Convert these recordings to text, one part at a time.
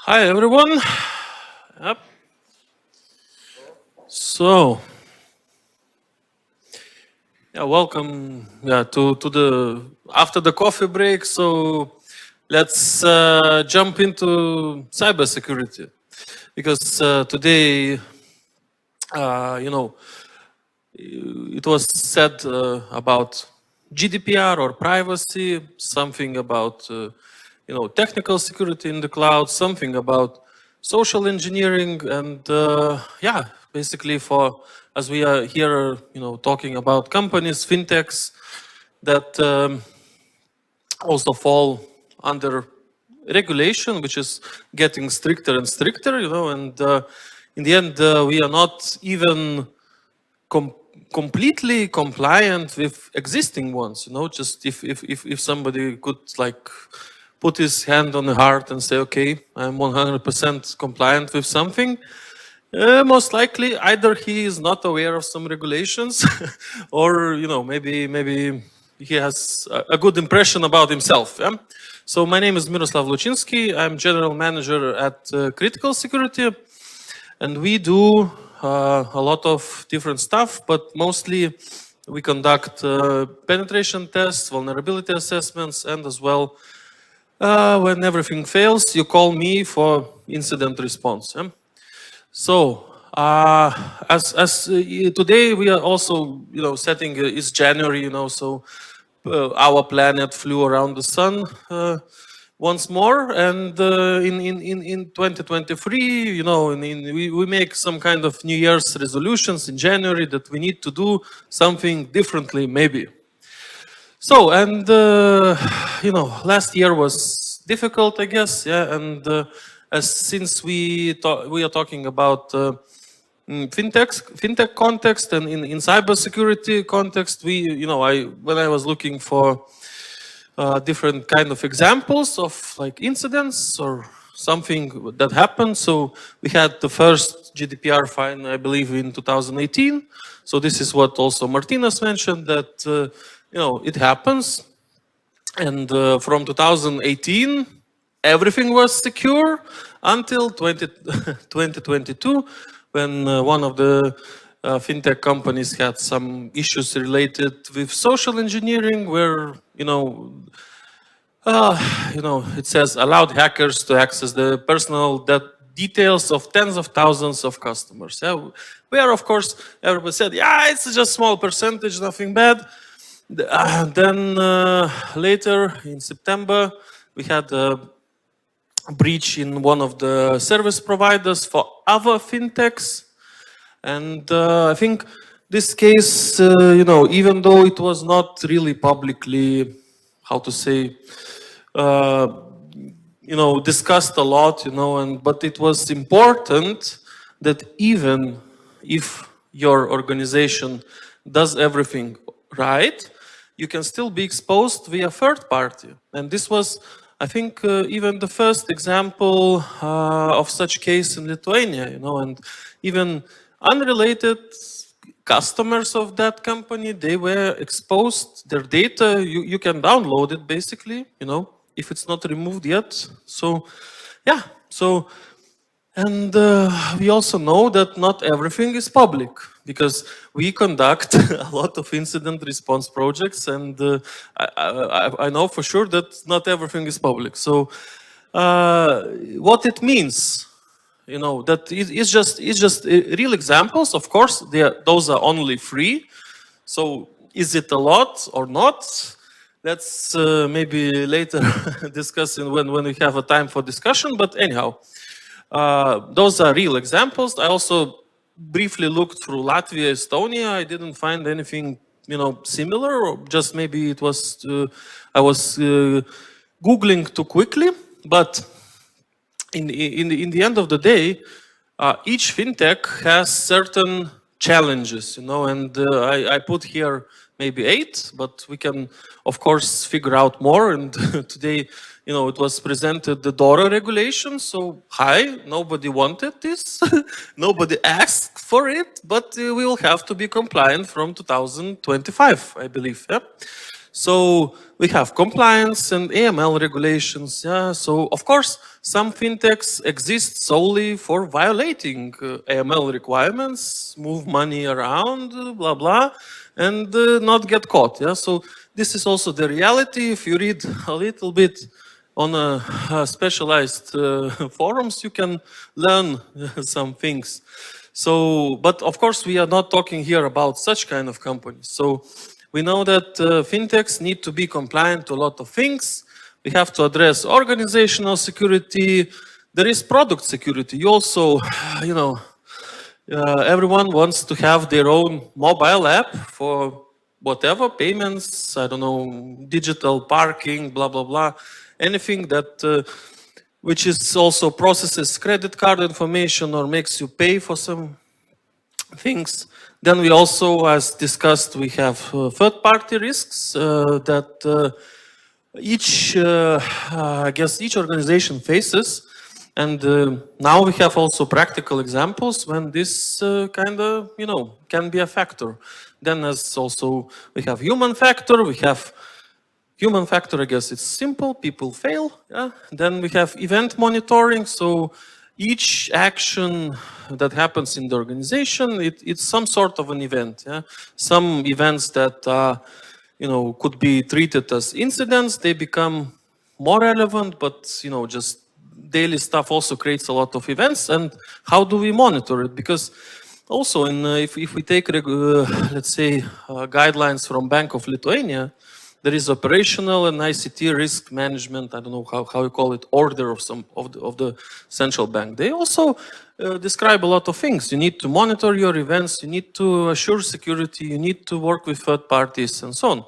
Hi everyone. Yep. So, yeah, welcome. Yeah, to the after the coffee break. So, let's jump into cybersecurity because today, you know, it was said about GDPR or privacy, something about technical security in the cloud, something about social engineering, and yeah, basically for as we are here, talking about companies, fintechs that also fall under regulation, which is getting stricter and stricter, and in the end, we are not even com- completely compliant with existing ones. Just if somebody could like put his hand on the heart and say, okay, I'm 100% compliant with something, most likely either he is not aware of some regulations or maybe he has a good impression about himself. Yeah? So my name is Miroslav Lucinskij. I'm general manager at Critical Security, and we do a lot of different stuff, but mostly we conduct penetration tests, vulnerability assessments, and as well, when everything fails, you call me for incident response. Yeah? So, as today we are also, setting is January, so our planet flew around the sun once more, and in 2023, we make some kind of New Year's resolutions in January that we need to do something differently, maybe. So, and last year was difficult, I guess, yeah, and as since we are talking about fintech context and in cybersecurity context, when I was looking for different kind of examples of like incidents or something that happened. So we had the first GDPR fine, I believe, in 2018. So this is what also Martinez mentioned, that it happens, and from 2018 everything was secure until 2022, when one of the fintech companies had some issues related with social engineering, where it says allowed hackers to access the personal details of tens of thousands of customers. Yeah, where of course everybody said, yeah, it's just small percentage, nothing bad. Then later in September, we had a breach in one of the service providers for other fintechs, and I think this case, even though it was not really publicly, how to say, uh, discussed a lot, but it was important that even if your organization does everything right, you can still be exposed via third party. And this was, I think, even the first example of such case in Lithuania, and even unrelated customers of that company, they were exposed, their data, you can download it basically, if it's not removed yet. So, yeah, so, and we also know that not everything is public, because we conduct a lot of incident response projects, and I know for sure that not everything is public. So, what it means, that it's just real examples. Of course, those are only free. So, is it a lot or not? Let's maybe later discuss when we have a time for discussion. But anyhow, those are real examples. I also briefly looked through Latvia, Estonia. I didn't find anything, similar, or just maybe it was I was googling too quickly. But in the end of the day, each fintech has certain challenges, and I put here maybe 8, but we can, of course, figure out more. And today, it was presented the DORA regulation. So, hi, nobody wanted this, nobody asked for it, but we will have to be compliant from 2025, I believe. Yeah? So we have compliance and AML regulations. Yeah. So of course, some fintechs exist solely for violating AML requirements, move money around, blah blah, and not get caught. Yeah. So this is also the reality. If you read a little bit on specialized forums, you can learn some things. So, but of course, we are not talking here about such kind of companies. So we know that fintechs need to be compliant to a lot of things. We have to address organizational security. There is product security. You also, you know, everyone wants to have their own mobile app for whatever, payments, I don't know, digital parking, blah, blah, blah. Anything that, which is also processes credit card information or makes you pay for some things. Then we also, as discussed, we have third-party risks that I guess each organization faces. And now we have also practical examples when this kind of, you know, can be a factor. Then as also we have human factor, I guess it's simple, people fail. Yeah? Then we have event monitoring. So each action that happens in the organization, it's some sort of an event. Yeah? Some events that you know, could be treated as incidents, they become more relevant, but you know, just daily stuff also creates a lot of events. And how do we monitor it? Because also, if we take, let's say, guidelines from Bank of Lithuania, there is operational and ICT risk management, I don't know how you call it, order of some of the central bank. They also describe a lot of things. You need to monitor your events, you need to assure security, you need to work with third parties and so on.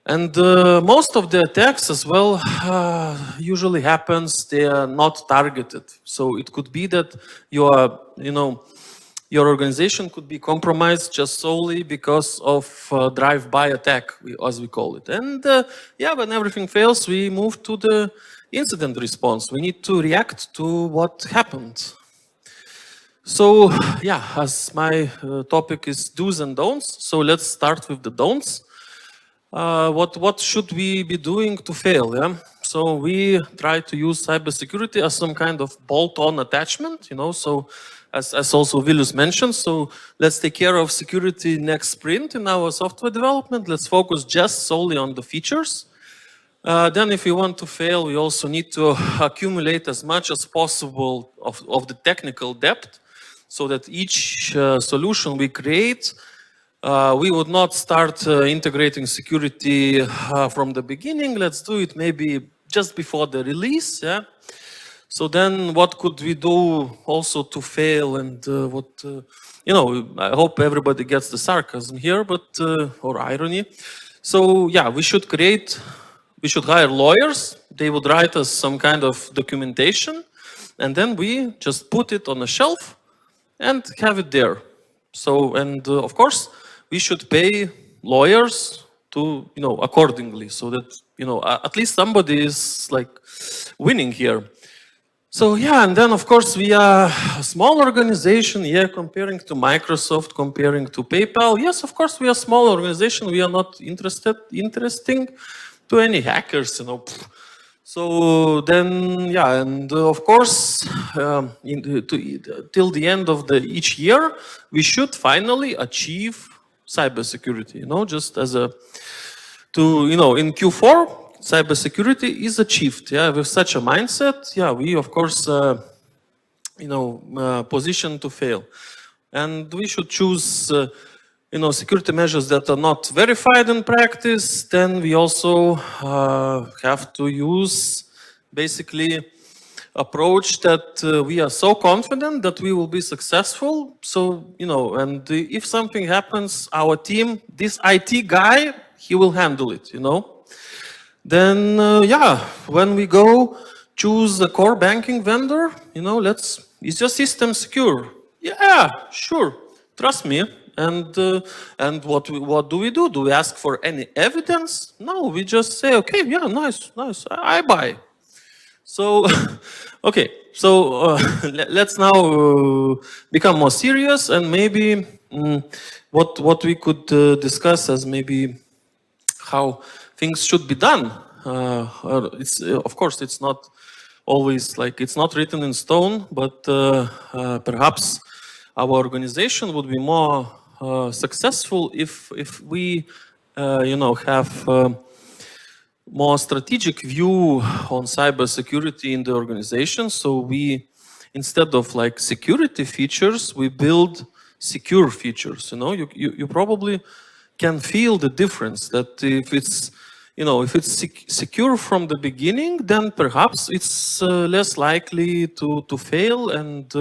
And most of the attacks as well usually happens, they are not targeted. So it could be that you are, you know, your organization could be compromised just solely because of drive-by attack, as we call it. And yeah, when everything fails, we move to the incident response. We need to react to what happened. So yeah, as my topic is do's and don'ts, so let's start with the don'ts. What should we be doing to fail? Yeah? So we try to use cybersecurity as some kind of bolt-on attachment, you know, so as also Vilnius mentioned, so let's take care of security next sprint in our software development. Let's focus just solely on the features. Then if we want to fail, we also need to accumulate as much as possible of the technical depth so that each solution we create, we would not start integrating security from the beginning. Let's do it maybe just before the release. Yeah. So then what could we do also to fail and you know, I hope everybody gets the sarcasm here, but, or irony. So yeah, we should hire lawyers. They would write us some kind of documentation and then we just put it on a shelf and have it there. So, and of course, we should pay lawyers to, you know, accordingly so that, you know, at least somebody is like winning here. So yeah, and then of course we are a small organization, yeah, comparing to Microsoft, comparing to PayPal. Yes, of course we are a small organization, we are not interesting to any hackers, you know. So then, yeah, and of course, till the end of each year, we should finally achieve cybersecurity, you know, just as in Q4, cybersecurity is achieved, yeah, with such a mindset, yeah, we of course, positioned to fail. And we should choose, security measures that are not verified in practice. Then we also have to use basically approach that we are so confident that we will be successful. So, and if something happens, our team, this IT guy, he will handle it, Then, when we go choose a core banking vendor, is your system secure? Yeah, sure, trust me. And what do we do? Do we ask for any evidence? No, we just say, okay, yeah, nice, I buy. So, okay, so let's now become more serious and maybe what we could discuss as maybe how things should be done. Of course, it's not always like, it's not written in stone, but perhaps our organization would be more successful if we, have more strategic view on cybersecurity in the organization. So we, instead of like security features, we build secure features. You probably can feel the difference, that if it's, if it's secure from the beginning, then perhaps it's less likely to fail, and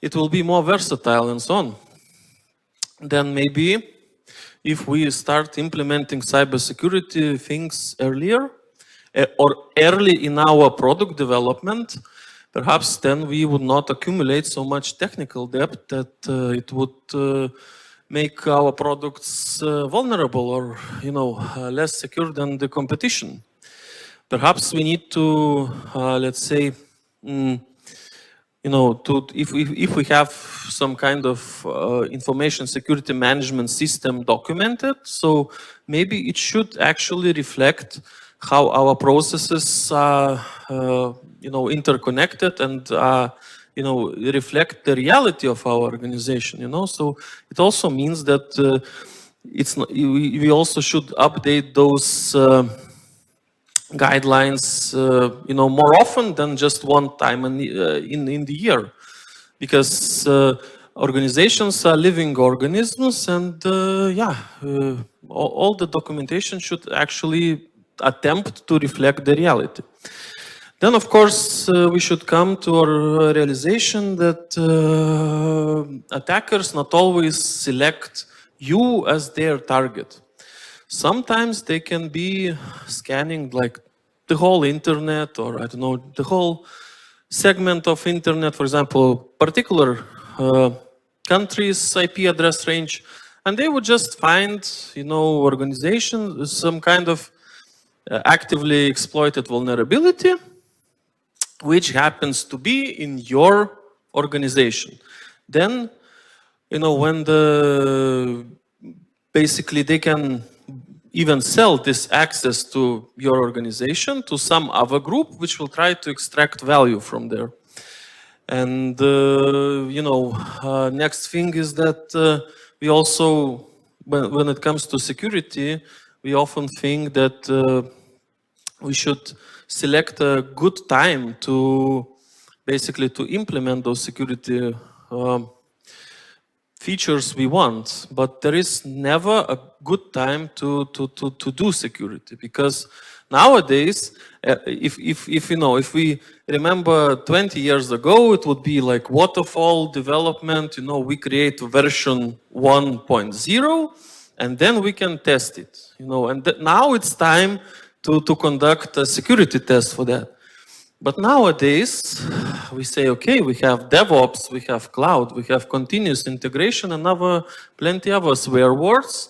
it will be more versatile and so on. Then maybe if we start implementing cybersecurity things earlier, or early in our product development, perhaps then we would not accumulate so much technical debt that it would make our products vulnerable, or less secure than the competition. Perhaps we need to, let's say, if we have some kind of information security management system documented, so maybe it should actually reflect how our processes are, interconnected, and reflect the reality of our organization. So it also means that it's not, we also should update those guidelines, more often than just one time in the year, because organizations are living organisms, and all the documentation should actually attempt to reflect the reality. Then, of course, we should come to our realization that attackers not always select you as their target. Sometimes they can be scanning like the whole internet, or I don't know, the whole segment of internet, for example, particular country's IP address range, and they would just find, organization, some kind of actively exploited vulnerability, which happens to be in your organization. Then, when basically they can even sell this access to your organization to some other group, which will try to extract value from there. And, next thing is that we also, when it comes to security, we often think that we should select a good time to basically to implement those security features we want, but there is never a good time to do security, because nowadays, if we remember 20 years ago, it would be like waterfall development. We create version 1.0, and then we can test it. And now it's time to conduct a security test for that. But nowadays, we say, okay, we have DevOps, we have cloud, we have continuous integration, and plenty of swear words.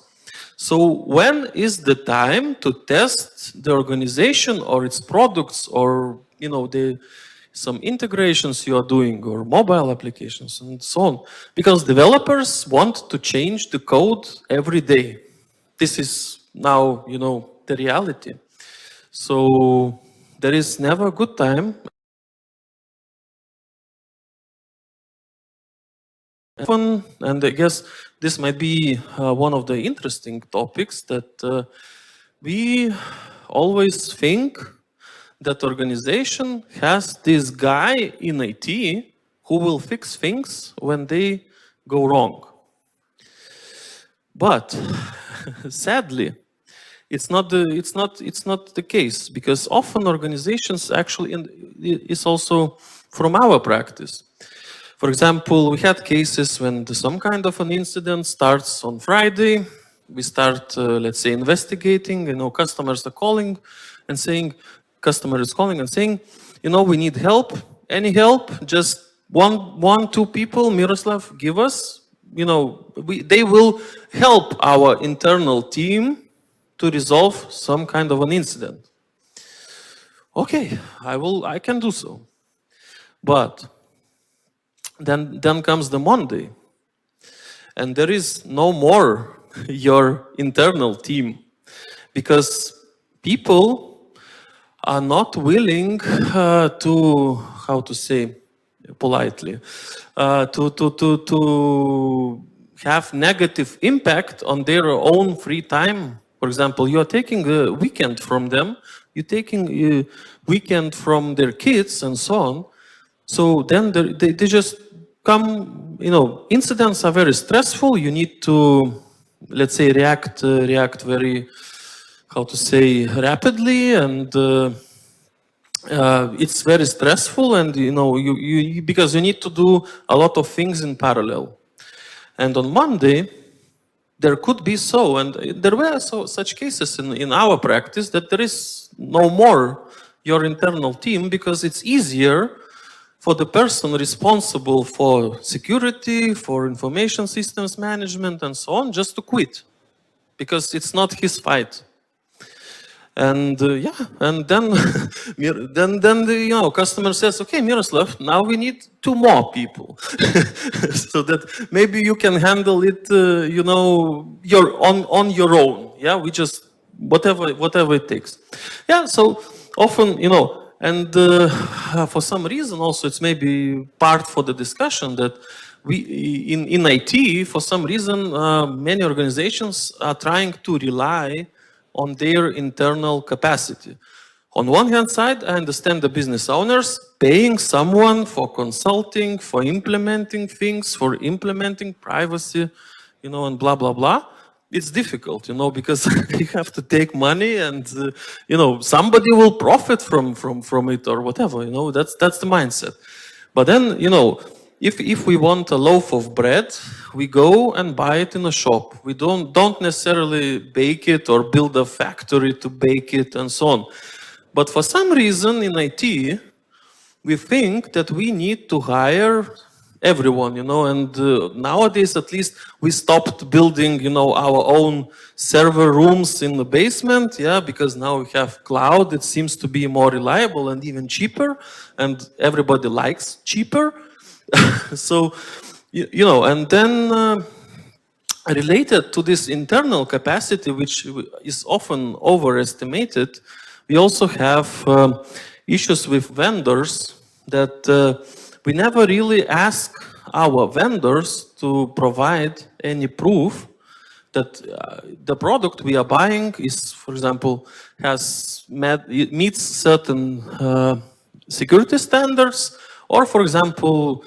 So when is the time to test the organization or its products, or some integrations you are doing, or mobile applications and so on? Because developers want to change the code every day. This is now, the reality. So there is never a good time. And I guess this might be one of the interesting topics, that we always think that organization has this guy in IT who will fix things when they go wrong. But sadly, it's not the case, because often organizations actually, and it's also from our practice. For example, we had cases when some kind of an incident starts on Friday. We start, let's say, investigating. Customers are calling and saying, we need help. Any help? Just one, two people. Miroslav, give us. They will help our internal team to resolve some kind of an incident. Okay, I can do so. But then comes the Monday, and there is no more your internal team. because people are not willing to, how to say politely, to have negative impact on their own free time. For example, you are taking a weekend from them, you're taking a weekend from their kids and so on. So then they just come, incidents are very stressful. You need to, let's say, react very, how to say, rapidly, and it's very stressful, and you because you need to do a lot of things in parallel. And on Monday, there could be and there were such cases in our practice, that there is no more your internal team, because it's easier for the person responsible for security, for information systems management, and so on, just to quit, because it's not his fight. And and then then the customer says, okay, Miroslav, now we need 2 more people, so that maybe you can handle it, you're on your own. Yeah, we just whatever it takes. Yeah, so often and for some reason also it's maybe part for the discussion that we in IT, for some reason many organizations are trying to rely on their internal capacity. On one hand side, I understand the business owners paying someone for consulting, for implementing things, for implementing privacy, and blah, blah, blah. It's difficult, because you have to take money, and, somebody will profit from it or whatever, that's the mindset. But then, if we want a loaf of bread, we go and buy it in a shop. We don't necessarily bake it or build a factory to bake it and so on. But for some reason in IT, we think that we need to hire everyone, and nowadays at least we stopped building, our own server rooms in the basement, because now we have cloud. It seems to be more reliable and even cheaper, and everybody likes cheaper. So, and then related to this internal capacity, which is often overestimated, we also have issues with vendors, that we never really ask our vendors to provide any proof that the product we are buying is, for example, meets certain security standards, or, for example,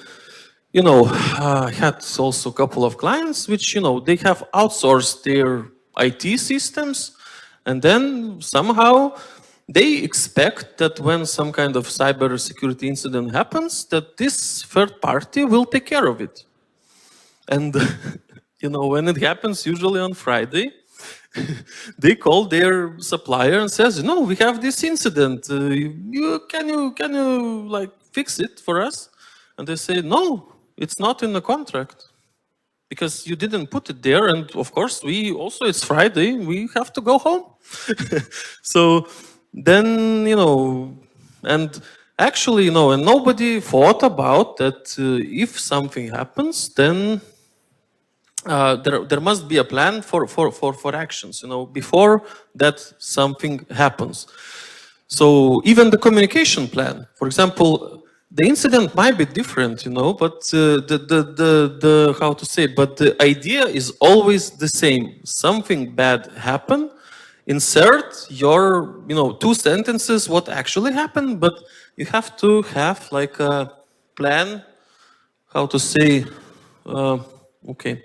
I had also a couple of clients which, they have outsourced their IT systems, and then somehow they expect that when some kind of cybersecurity incident happens, that this third party will take care of it. And, when it happens, usually on Friday, they call their supplier and says, no, we have this incident. Can you like fix it for us? And they say, no, it's not in the contract, because you didn't put it there. And of course, it's Friday, we have to go home. So then, and actually, and nobody thought about that if something happens, then there must be a plan for actions, before that something happens. So even the communication plan, for example, the incident might be different, but the how to say, but the idea is always the same. Something bad happened. Insert your, 2 sentences what actually happened, but you have to have like a plan, how to say, okay.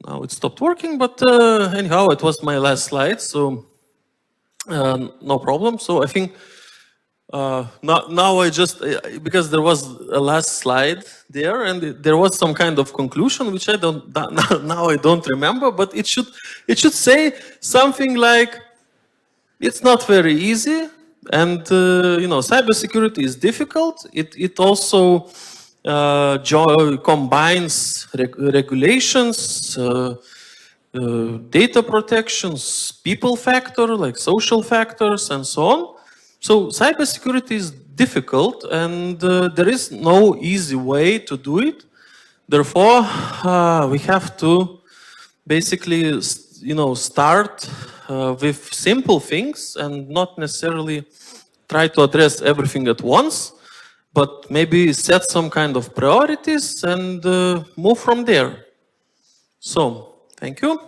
Now it stopped working, but anyhow, it was my last slide, so no problem. So I think now I just, because there was a last slide there, and there was some kind of conclusion, which I don't remember, but it should say something like, it's not very easy, and cybersecurity is difficult. It also combines regulations, data protections, people factor, like social factors, and so on. So cybersecurity is difficult, and there is no easy way to do it. Therefore, we have to basically start with simple things and not necessarily try to address everything at once, but maybe set some kind of priorities and move from there. So, thank you.